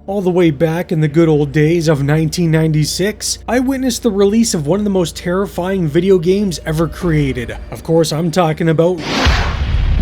All the way back in the good old days of 1996, I witnessed the release of one of the most terrifying video games ever created. Of course, I'm talking about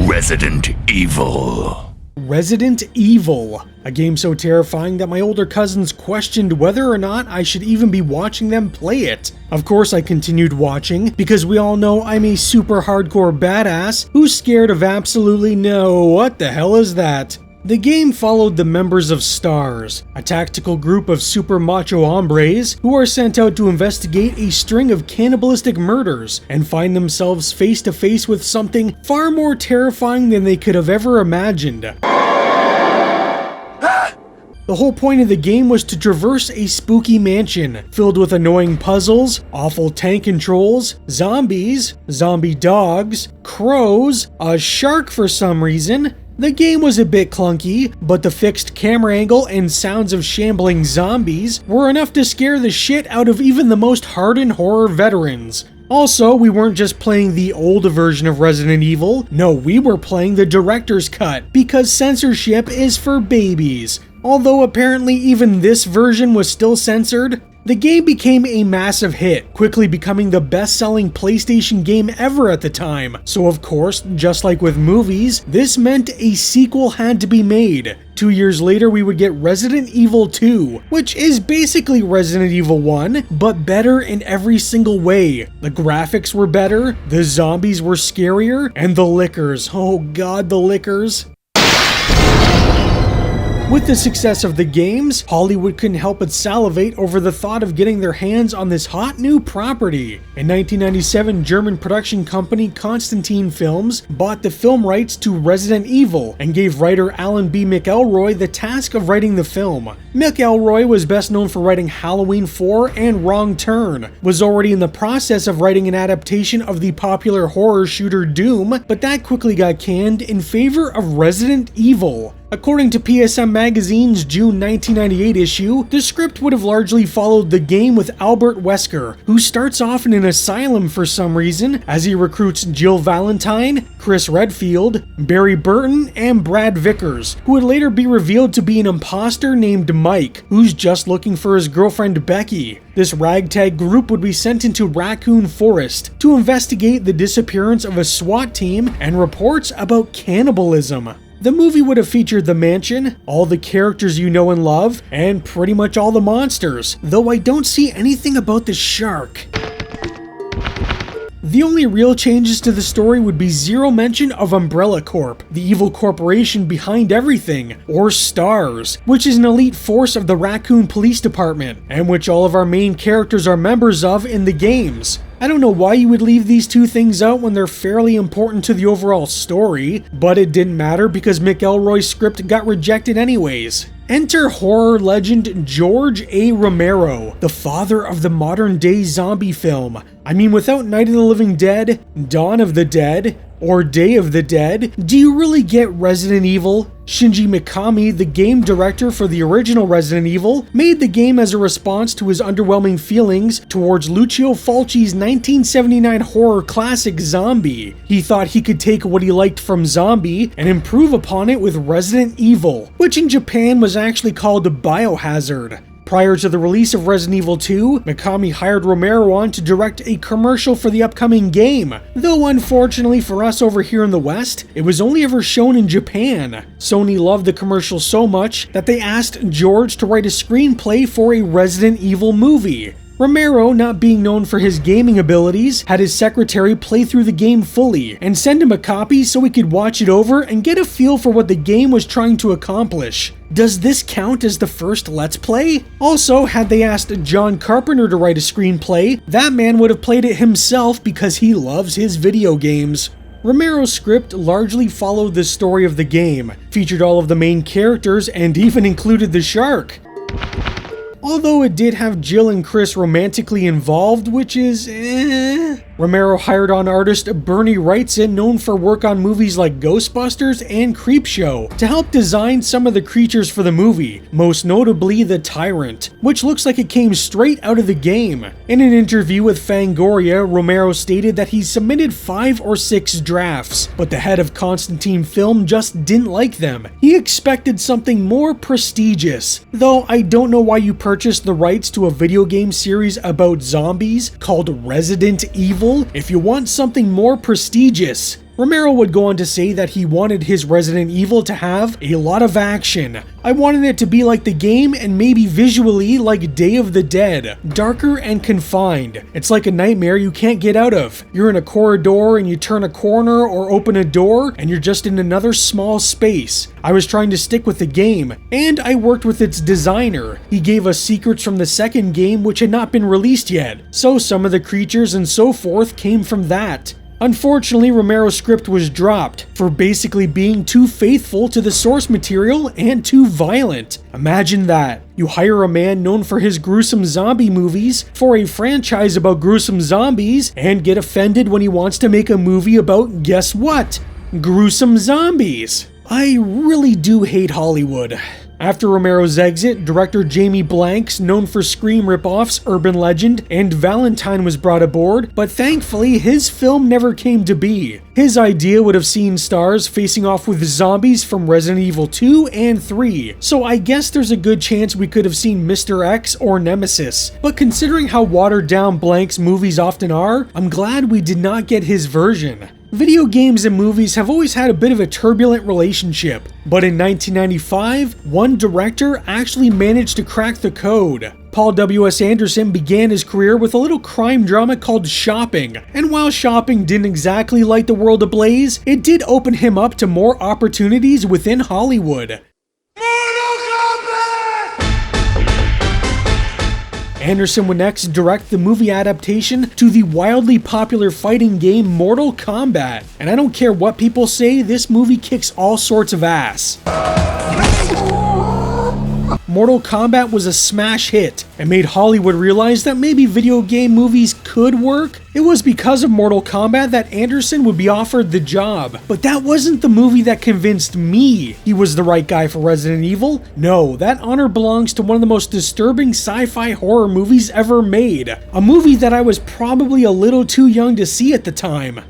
Resident Evil. Resident Evil, a game so terrifying that my older cousins questioned whether or not I should even be watching them play it. Of course I continued watching, because we all know I'm a super hardcore badass who's scared of absolutely no what the hell is that. The game followed the members of STARS, a tactical group of super macho hombres who are sent out to investigate a string of cannibalistic murders and find themselves face to face with something far more terrifying than they could have ever imagined. The whole point of the game was to traverse a spooky mansion filled with annoying puzzles, awful tank controls, zombies, zombie dogs, crows, a shark for some reason. The game was a bit clunky, but the fixed camera angle and sounds of shambling zombies were enough to scare the shit out of even the most hardened horror veterans. Also, we weren't just playing the old version of Resident Evil, no, we were playing the director's cut, because censorship is for babies. Although apparently even this version was still censored. The game became a massive hit, quickly becoming the best-selling PlayStation game ever at the time. So of course, just like with movies, this meant a sequel had to be made. 2 years later, we would get Resident Evil 2, which is basically Resident Evil 1, but better in every single way. The graphics were better, the zombies were scarier, and the lickers, oh god, the lickers. With the success of the games, Hollywood couldn't help but salivate over the thought of getting their hands on this hot new property. In 1997, German production company Constantine Films bought the film rights to Resident Evil and gave writer Alan B. McElroy the task of writing the film. McElroy was best known for writing Halloween 4 and Wrong Turn, was already in the process of writing an adaptation of the popular horror shooter Doom, but that quickly got canned in favor of Resident Evil. According to PSM Magazine's June 1998 issue, the script would have largely followed the game with Albert Wesker, who starts off in an asylum for some reason as he recruits Jill Valentine, Chris Redfield, Barry Burton, and Brad Vickers, who would later be revealed to be an imposter named Mike, who's just looking for his girlfriend Becky. This ragtag group would be sent into Raccoon Forest to investigate the disappearance of a SWAT team and reports about cannibalism. The movie would have featured the mansion, all the characters you know and love, and pretty much all the monsters, though I don't see anything about the shark. The only real changes to the story would be zero mention of Umbrella Corp, the evil corporation behind everything, or STARS, which is an elite force of the Raccoon Police Department, and which all of our main characters are members of in the games. I don't know why you would leave these two things out when they're fairly important to the overall story, but it didn't matter because McElroy's script got rejected anyways. Enter horror legend George A. Romero, the father of the modern-day zombie film. I mean, without Night of the Living Dead, Dawn of the Dead, or Day of the Dead, do you really get Resident Evil? Shinji Mikami, the game director for the original Resident Evil, made the game as a response to his underwhelming feelings towards Lucio Fulci's 1979 horror classic Zombie. He thought he could take what he liked from Zombie and improve upon it with Resident Evil, which in Japan was actually called Biohazard. Prior to the release of Resident Evil 2, Mikami hired Romero on to direct a commercial for the upcoming game, though unfortunately for us over here in the West, it was only ever shown in Japan. Sony loved the commercial so much that they asked George to write a screenplay for a Resident Evil movie. Romero, not being known for his gaming abilities, had his secretary play through the game fully and send him a copy so he could watch it over and get a feel for what the game was trying to accomplish. Does this count as the first Let's Play? Also, had they asked John Carpenter to write a screenplay, that man would have played it himself because he loves his video games. Romero's script largely followed the story of the game, featured all of the main characters, and even included the shark. Although it did have Jill and Chris romantically involved, which is Romero hired on artist Bernie Wrightson, known for work on movies like Ghostbusters and Creepshow, to help design some of the creatures for the movie, most notably the Tyrant, which looks like it came straight out of the game. In an interview with Fangoria, Romero stated that he submitted 5 or 6 drafts, but the head of Constantine Film just didn't like them. He expected something more prestigious, though I don't know why you purchased the rights to a video game series about zombies called Resident Evil if you want something more prestigious. Romero would go on to say that he wanted his Resident Evil to have a lot of action. I wanted it to be like the game and maybe visually like Day of the Dead, darker and confined. It's like a nightmare you can't get out of. You're in a corridor and you turn a corner or open a door and you're just in another small space. I was trying to stick with the game, and I worked with its designer. He gave us secrets from the second game which had not been released yet, so some of the creatures and so forth came from that. Unfortunately, Romero's script was dropped for basically being too faithful to the source material and too violent. Imagine that. You hire a man known for his gruesome zombie movies for a franchise about gruesome zombies and get offended when he wants to make a movie about, guess what? Gruesome zombies. I really do hate Hollywood. After Romero's exit, director Jamie Blanks, known for Scream ripoffs, Urban Legend, and Valentine was brought aboard, but thankfully his film never came to be. His idea would have seen stars facing off with zombies from Resident Evil 2 and 3, so I guess there's a good chance we could have seen Mr. X or Nemesis. But considering how watered down Blanks' movies often are, I'm glad we did not get his version. Video games and movies have always had a bit of a turbulent relationship, but in 1995, one director actually managed to crack the code. Paul W.S. Anderson began his career with a little crime drama called Shopping, and while Shopping didn't exactly light the world ablaze, it did open him up to more opportunities within Hollywood. Anderson would next direct the movie adaptation to the wildly popular fighting game Mortal Kombat, and I don't care what people say, this movie kicks all sorts of ass. Mortal Kombat was a smash hit and made Hollywood realize that maybe video game movies could work. It was because of Mortal Kombat that Anderson would be offered the job, but that wasn't the movie that convinced me he was the right guy for Resident Evil. No, that honor belongs to one of the most disturbing sci-fi horror movies ever made, a movie that I was probably a little too young to see at the time.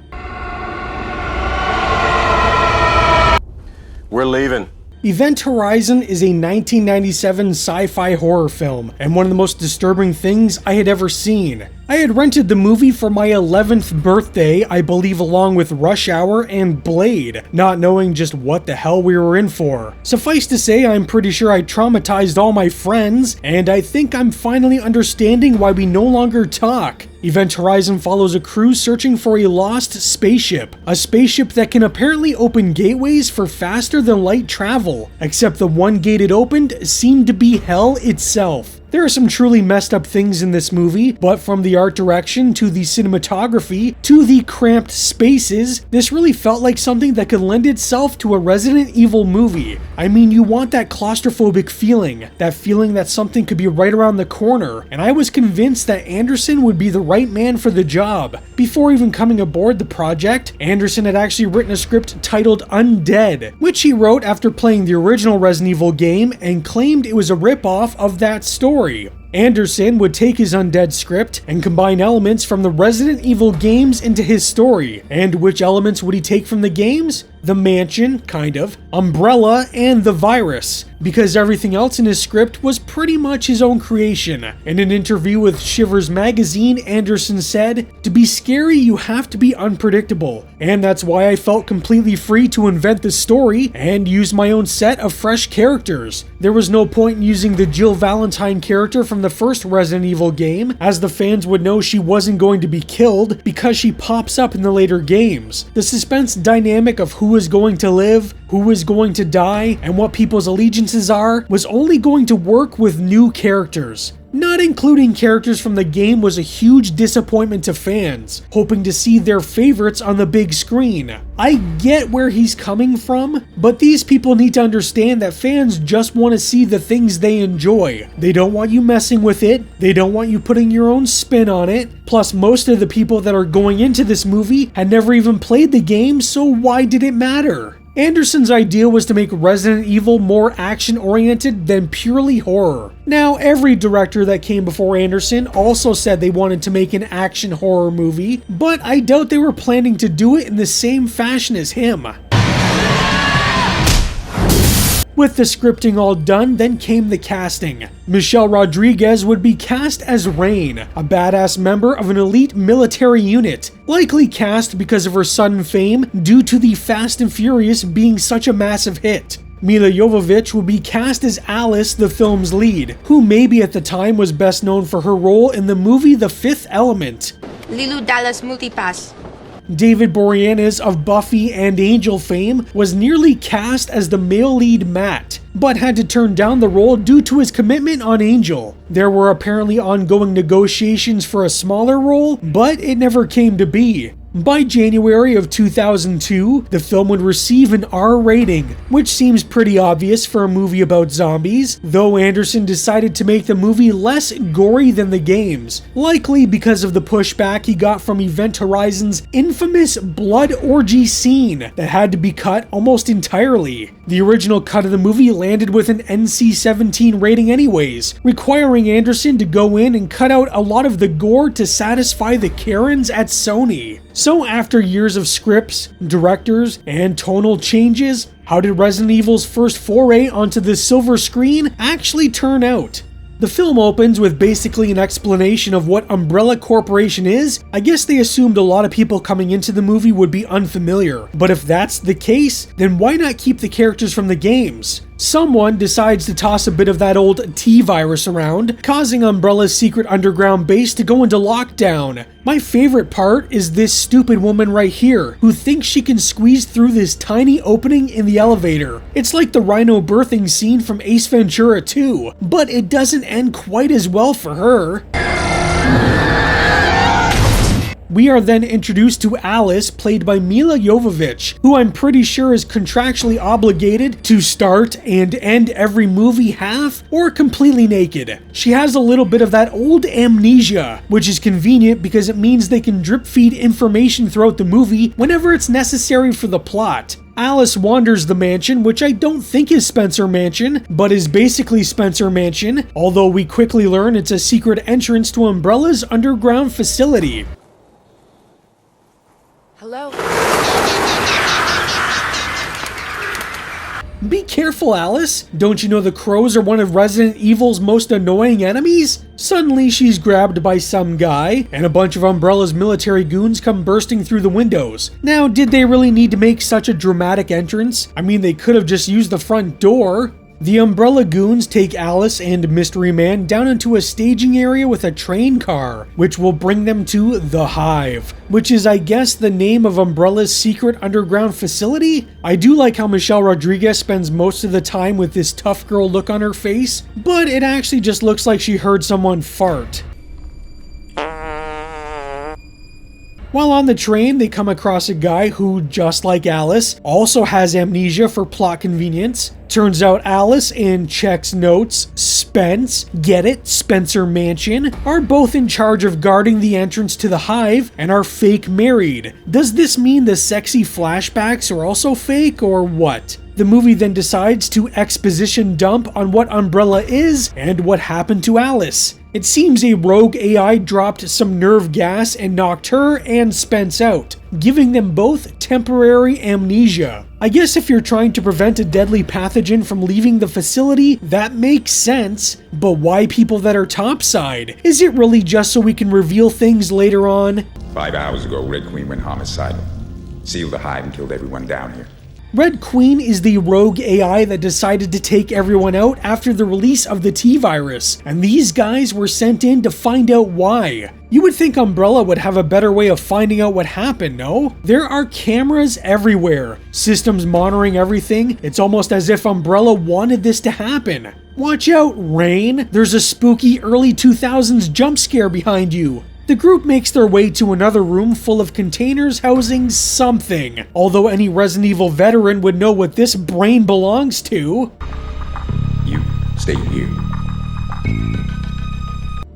We're leaving. Event Horizon is a 1997 sci-fi horror film, and one of the most disturbing things I had ever seen. I had rented the movie for my 11th birthday, I believe, along with Rush Hour and Blade, not knowing just what the hell we were in for. Suffice to say, I'm pretty sure I traumatized all my friends, and I think I'm finally understanding why we no longer talk. Event Horizon follows a crew searching for a lost spaceship, a spaceship that can apparently open gateways for faster than light travel, except the one gate it opened seemed to be hell itself. There are some truly messed up things in this movie, but from the art direction to the cinematography to the cramped spaces, this really felt like something that could lend itself to a Resident Evil movie. I mean, you want that claustrophobic feeling that something could be right around the corner, and I was convinced that Anderson would be the right man for the job. Before even coming aboard the project, Anderson had actually written a script titled Undead, which he wrote after playing the original Resident Evil game and claimed it was a ripoff of that story. Anderson would take his Undead script and combine elements from the Resident Evil games into his story. And which elements would he take from the games? The mansion, kind of, Umbrella, and the virus, because everything else in his script was pretty much his own creation. In an interview with Shivers magazine, Anderson said, "To be scary, you have to be unpredictable, and that's why I felt completely free to invent the story and use my own set of fresh characters. There was no point in using the Jill Valentine character from the first Resident Evil game, as the fans would know she wasn't going to be killed because she pops up in the later games. The suspense dynamic of who is going to live, who is going to die, and what people's allegiances are was only going to work with new characters. Not including characters from the game was a huge disappointment to fans, hoping to see their favorites on the big screen. I get where he's coming from, but these people need to understand that fans just want to see the things they enjoy. They don't want you messing with it, they don't want you putting your own spin on it, plus most of the people that are going into this movie had never even played the game, so why did it matter? Anderson's idea was to make Resident Evil more action-oriented than purely horror. Now, every director that came before Anderson also said they wanted to make an action horror movie, but I doubt they were planning to do it in the same fashion as him. With the scripting all done, then came the casting. Michelle Rodriguez would be cast as Rain, a badass member of an elite military unit, likely cast because of her sudden fame due to the Fast and Furious being such a massive hit. Milla Jovovich would be cast as Alice, the film's lead, who maybe at the time was best known for her role in the movie The Fifth Element. Lilu Dallas Multipass. David Boreanaz of Buffy and Angel fame was nearly cast as the male lead Matt, but had to turn down the role due to his commitment on Angel. There were apparently ongoing negotiations for a smaller role, but it never came to be. By January of 2002, the film would receive an R rating, which seems pretty obvious for a movie about zombies, though Anderson decided to make the movie less gory than the games, likely because of the pushback he got from Event Horizon's infamous blood orgy scene that had to be cut almost entirely. The original cut of the movie landed with an NC-17 rating anyways, requiring Anderson to go in and cut out a lot of the gore to satisfy the Karens at Sony. So after years of scripts, directors, and tonal changes, how did Resident Evil's first foray onto the silver screen actually turn out? The film opens with basically an explanation of what Umbrella Corporation is. I guess they assumed a lot of people coming into the movie would be unfamiliar, but if that's the case, then why not keep the characters from the games? Someone decides to toss a bit of that old T-virus around, causing Umbrella's secret underground base to go into lockdown. My favorite part is this stupid woman right here, who thinks she can squeeze through this tiny opening in the elevator. It's like the rhino birthing scene from Ace Ventura 2, but it doesn't end quite as well for her. We are then introduced to Alice, played by Milla Jovovich, who I'm pretty sure is contractually obligated to start and end every movie half or completely naked. She has a little bit of that old amnesia, which is convenient because it means they can drip feed information throughout the movie whenever it's necessary for the plot. Alice wanders the mansion, which I don't think is Spencer Mansion, but is basically Spencer Mansion, although we quickly learn it's a secret entrance to Umbrella's underground facility. Hello? Be careful, Alice! Don't you know the crows are one of Resident Evil's most annoying enemies? Suddenly she's grabbed by some guy, and a bunch of Umbrella's military goons come bursting through the windows. Now, did they really need to make such a dramatic entrance? I mean, they could have just used the front door. The Umbrella goons take Alice and Mystery Man down into a staging area with a train car, which will bring them to The Hive, which is, I guess, the name of Umbrella's secret underground facility? I do like how Michelle Rodriguez spends most of the time with this tough girl look on her face, but it actually just looks like she heard someone fart. While on the train, they come across a guy who, just like Alice, also has amnesia for plot convenience. Turns out Alice and Check's Notes, Spence, get it, Spencer Mansion, are both in charge of guarding the entrance to the Hive and are fake married. Does this mean the sexy flashbacks are also fake, or what? The movie then decides to exposition dump on what Umbrella is and what happened to Alice. It seems a rogue AI dropped some nerve gas and knocked her and Spence out, giving them both temporary amnesia. I guess if you're trying to prevent a deadly pathogen from leaving the facility, that makes sense, but why people that are topside? Is it really just so we can reveal things later on? 5 hours ago, Red Queen went homicidal. Sealed the Hive and killed everyone down here. Red Queen is the rogue AI that decided to take everyone out after the release of the T-virus, and these guys were sent in to find out why. You would think Umbrella would have a better way of finding out what happened, no? There are cameras everywhere, systems monitoring everything. It's almost as if Umbrella wanted this to happen. Watch out, Rain! There's a spooky early 2000s jump scare behind you. The group makes their way to another room full of containers housing something, although any Resident Evil veteran would know what this brain belongs to. You stay here.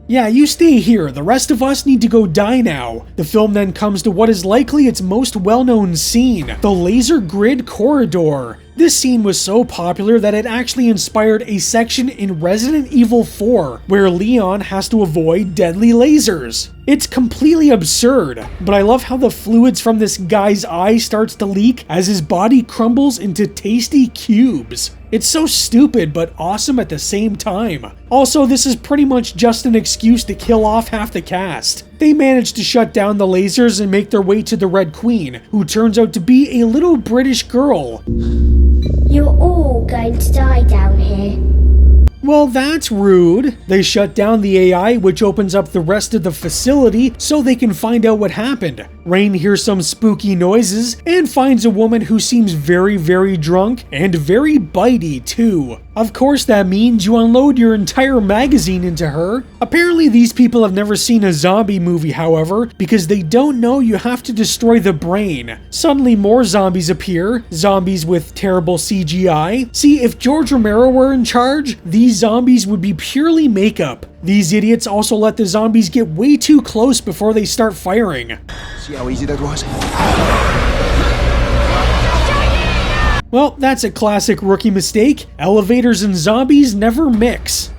Yeah, you stay here. The rest of us need to go die now. The film then comes to what is likely its most well-known scene, the laser grid corridor. This scene was so popular that it actually inspired a section in Resident Evil 4, where Leon has to avoid deadly lasers. It's completely absurd, but I love how the fluids from this guy's eye starts to leak as his body crumbles into tasty cubes. It's so stupid but awesome at the same time. Also, this is pretty much just an excuse to kill off half the cast. They manage to shut down the lasers and make their way to the Red Queen, who turns out to be a little British girl. You're all going to die down here. Well, that's rude. They shut down the AI, which opens up the rest of the facility so they can find out what happened. Rain hears some spooky noises and finds a woman who seems very, very drunk and very bitey too. Of course, that means you unload your entire magazine into her. Apparently, these people have never seen a zombie movie, however, because they don't know you have to destroy the brain. Suddenly, more zombies appear, zombies with terrible CGI. See, if George Romero were in charge, these zombies would be purely makeup. These idiots also let the zombies get way too close before they start firing. See how easy that was? Well, that's a classic rookie mistake. Elevators and zombies never mix.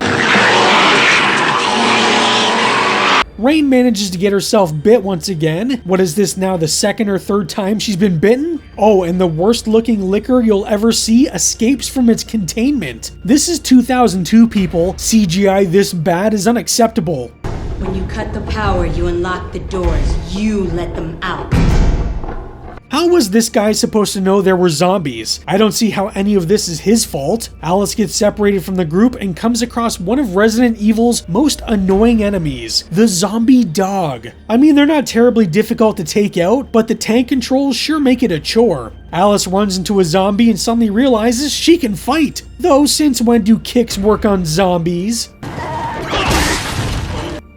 Rain manages to get herself bit once again. What is this now, the second or third time she's been bitten? Oh, and the worst looking liquor you'll ever see escapes from its containment. This is 2002, people. CGI this bad is unacceptable. When you cut the power, you unlock the doors. You let them out. How was this guy supposed to know there were zombies? I don't see how any of this is his fault. Alice gets separated from the group and comes across one of Resident Evil's most annoying enemies, the zombie dog. I mean, they're not terribly difficult to take out, but the tank controls sure make it a chore. Alice runs into a zombie and suddenly realizes she can fight. Though, since when do kicks work on zombies?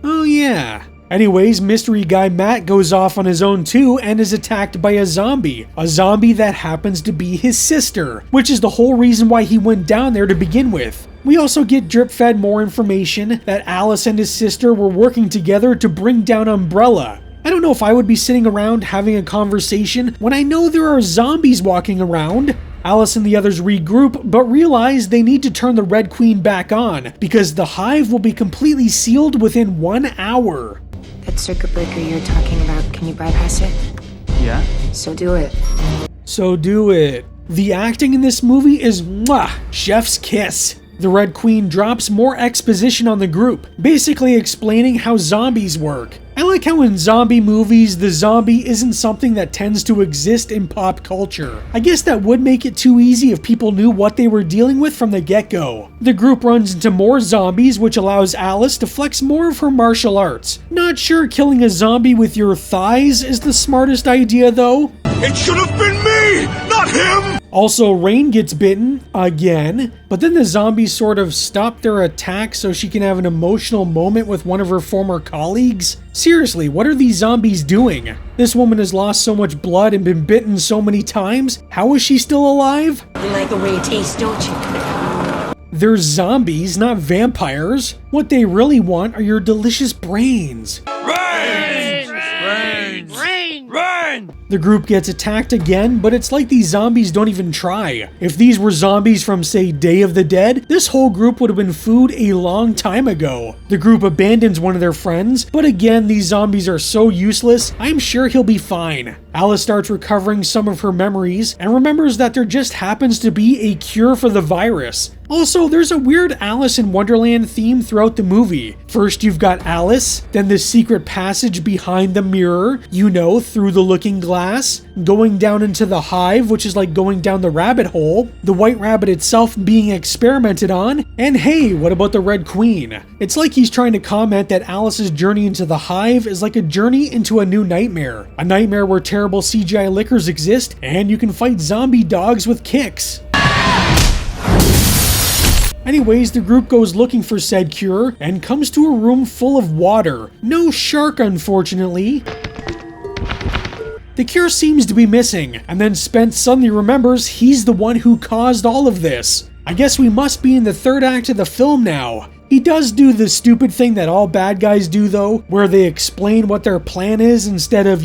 Oh yeah. Anyways, mystery guy Matt goes off on his own too and is attacked by a zombie that happens to be his sister, which is the whole reason why he went down there to begin with. We also get drip-fed more information that Alice and his sister were working together to bring down Umbrella. I don't know if I would be sitting around having a conversation when I know there are zombies walking around. Alice and the others regroup, but realize they need to turn the Red Queen back on, because the hive will be completely sealed within 1 hour. That circuit breaker you're talking about, can you bypass it? Yeah? So do it. So do it. The acting in this movie is mwah, chef's kiss. The Red Queen drops more exposition on the group, basically explaining how zombies work. I like how in zombie movies, the zombie isn't something that tends to exist in pop culture. I guess that would make it too easy if people knew what they were dealing with from the get-go. The group runs into more zombies, which allows Alice to flex more of her martial arts. Not sure killing a zombie with your thighs is the smartest idea though. It should have been me, not him! Also, Rain gets bitten, again, but then the zombies sort of stop their attack so she can have an emotional moment with one of her former colleagues. Seriously, what are these zombies doing? This woman has lost so much blood and been bitten so many times. How is she still alive? You like the way it tastes, don't you? They're zombies, not vampires. What they really want are your delicious brains. The group gets attacked again, but it's like these zombies don't even try. If these were zombies from, say, Day of the Dead, this whole group would have been food a long time ago. The group abandons one of their friends, but again, these zombies are so useless, I'm sure he'll be fine. Alice starts recovering some of her memories and remembers that there just happens to be a cure for the virus. Also, there's a weird Alice in Wonderland theme throughout the movie. First you've got Alice, then the secret passage behind the mirror, you know, through the looking glass, going down into the hive, which is like going down the rabbit hole, the white rabbit itself being experimented on, and hey, what about the Red Queen? It's like he's trying to comment that Alice's journey into the hive is like a journey into a new nightmare. A nightmare where terrible CGI liquors exist, and you can fight zombie dogs with kicks. Anyways, the group goes looking for said cure and comes to a room full of water. No shark, unfortunately. The cure seems to be missing, and then Spence suddenly remembers he's the one who caused all of this. I guess we must be in the third act of the film now. He does do the stupid thing that all bad guys do though, where they explain what their plan is instead of,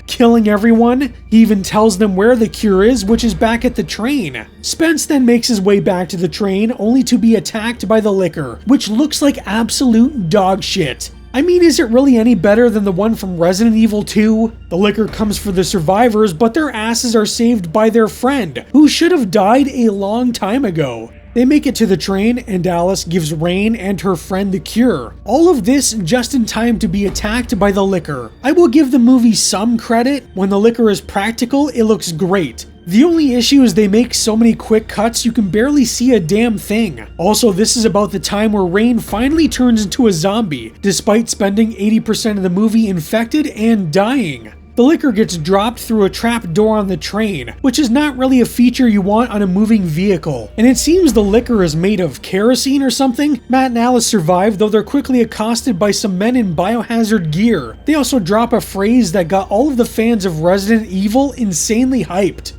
killing everyone. He even tells them where the cure is, which is back at the train. Spence then makes his way back to the train, only to be attacked by the liquor, which looks like absolute dog shit. I mean, is it really any better than the one from Resident Evil 2? The liquor comes for the survivors, but their asses are saved by their friend, who should have died a long time ago. They make it to the train, and Alice gives Rain and her friend the cure. All of this just in time to be attacked by the liquor. I will give the movie some credit. When the liquor is practical, it looks great. The only issue is they make so many quick cuts you can barely see a damn thing. Also, this is about the time where Rain finally turns into a zombie, despite spending 80% of the movie infected and dying. The liquor gets dropped through a trap door on the train, which is not really a feature you want on a moving vehicle. And it seems the liquor is made of kerosene or something. Matt and Alice survive, though they're quickly accosted by some men in biohazard gear. They also drop a phrase that got all of the fans of Resident Evil insanely hyped.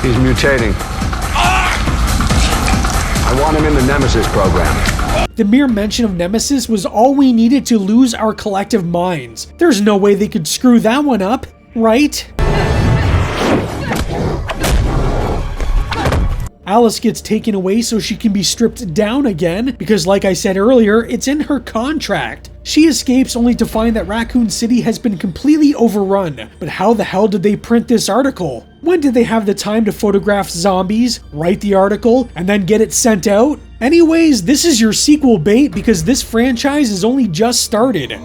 He's mutating. I want him in the Nemesis program. The mere mention of Nemesis was all we needed to lose our collective minds. There's no way they could screw that one up, right? Alice gets taken away so she can be stripped down again, because like I said earlier, it's in her contract. She escapes only to find that Raccoon City has been completely overrun. But how the hell did they print this article? When did they have the time to photograph zombies, write the article, and then get it sent out? Anyways, this is your sequel bait because this franchise is only just started.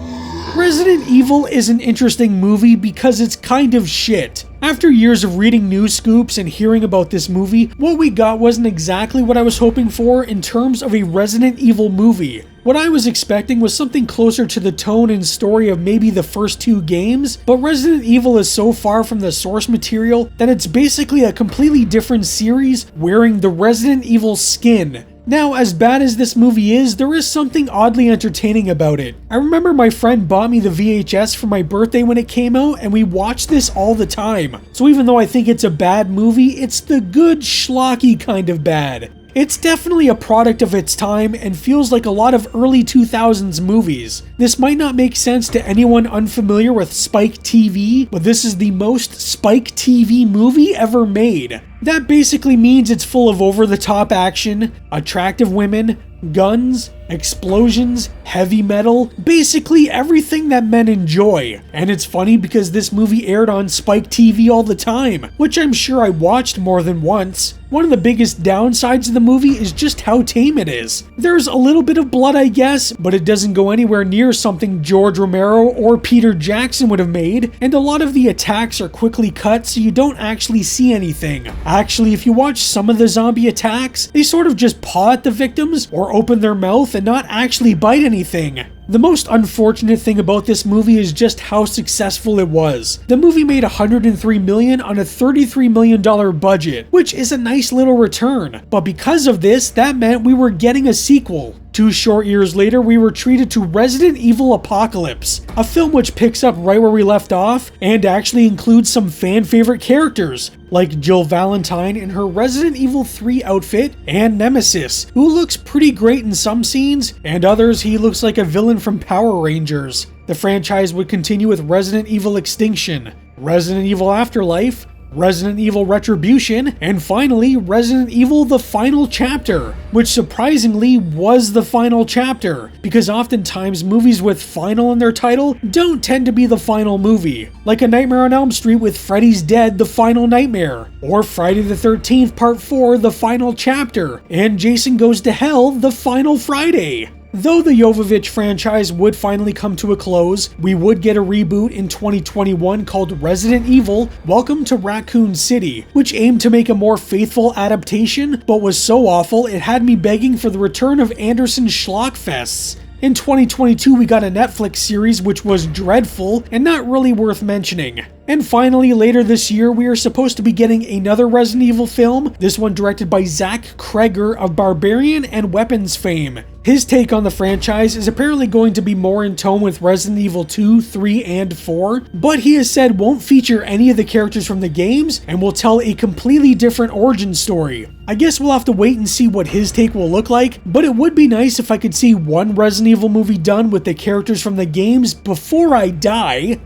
Resident Evil is an interesting movie because it's kind of shit. After years of reading news scoops and hearing about this movie, what we got wasn't exactly what I was hoping for in terms of a Resident Evil movie. What I was expecting was something closer to the tone and story of maybe the first two games, but Resident Evil is so far from the source material that it's basically a completely different series wearing the Resident Evil skin. Now, as bad as this movie is, there is something oddly entertaining about it. I remember my friend bought me the VHS for my birthday when it came out, and we watched this all the time. So even though I think it's a bad movie, it's the good schlocky kind of bad. It's definitely a product of its time and feels like a lot of early 2000s movies. This might not make sense to anyone unfamiliar with Spike TV, but this is the most Spike TV movie ever made. That basically means it's full of over-the-top action, attractive women, guns, explosions, heavy metal, basically everything that men enjoy. And it's funny because this movie aired on Spike TV all the time, which I'm sure I watched more than once. One of the biggest downsides of the movie is just how tame it is. There's a little bit of blood, I guess, but it doesn't go anywhere near something George Romero or Peter Jackson would have made, and a lot of the attacks are quickly cut so you don't actually see anything. Actually, if you watch some of the zombie attacks, they sort of just paw at the victims or open their mouth and not actually bite anything. The most unfortunate thing about this movie is just how successful it was. The movie made $103 million on a $33 million budget, which is a nice little return. But because of this, that meant we were getting a sequel. 2 short years later, we were treated to Resident Evil Apocalypse, a film which picks up right where we left off and actually includes some fan-favorite characters, like Jill Valentine in her Resident Evil 3 outfit, and Nemesis, who looks pretty great in some scenes, and others he looks like a villain from Power Rangers. The franchise would continue with Resident Evil Extinction, Resident Evil Afterlife, Resident Evil Retribution, and finally Resident Evil The Final Chapter, which surprisingly was the final chapter, because oftentimes movies with final in their title don't tend to be the final movie, like A Nightmare on Elm Street with Freddy's Dead The Final Nightmare, or Friday the 13th Part 4 The Final Chapter, and Jason Goes to Hell The Final Friday. Though the Jovovich franchise would finally come to a close, we would get a reboot in 2021 called Resident Evil Welcome to Raccoon City, which aimed to make a more faithful adaptation, but was so awful it had me begging for the return of Anderson's Schlockfests. In 2022, we got a Netflix series which was dreadful and not really worth mentioning. And finally, later this year, we are supposed to be getting another Resident Evil film, this one directed by Zach Kreger of Barbarian and Weapons fame. His take on the franchise is apparently going to be more in tone with Resident Evil 2, 3, and 4, but he has said won't feature any of the characters from the games and will tell a completely different origin story. I guess we'll have to wait and see what his take will look like, but it would be nice if I could see one Resident Evil movie done with the characters from the games before I die.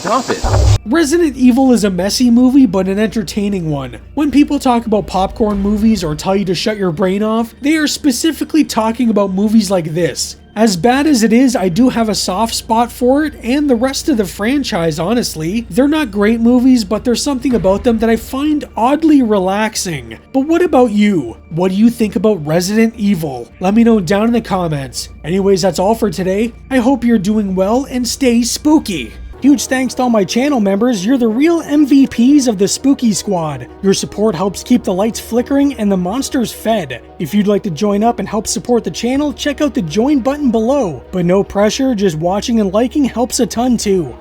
Stop it. Resident Evil is a messy movie, but an entertaining one. When people talk about popcorn movies or tell you to shut your brain off, they are specifically talking about movies like this. As bad as it is, I do have a soft spot for it, and the rest of the franchise, honestly. They're not great movies, but there's something about them that I find oddly relaxing. But what about you? What do you think about Resident Evil? Let me know down in the comments. Anyways, that's all for today. I hope you're doing well and stay spooky. Huge thanks to all my channel members, you're the real MVPs of the Spooky Squad. Your support helps keep the lights flickering and the monsters fed. If you'd like to join up and help support the channel, check out the join button below. But no pressure, just watching and liking helps a ton too.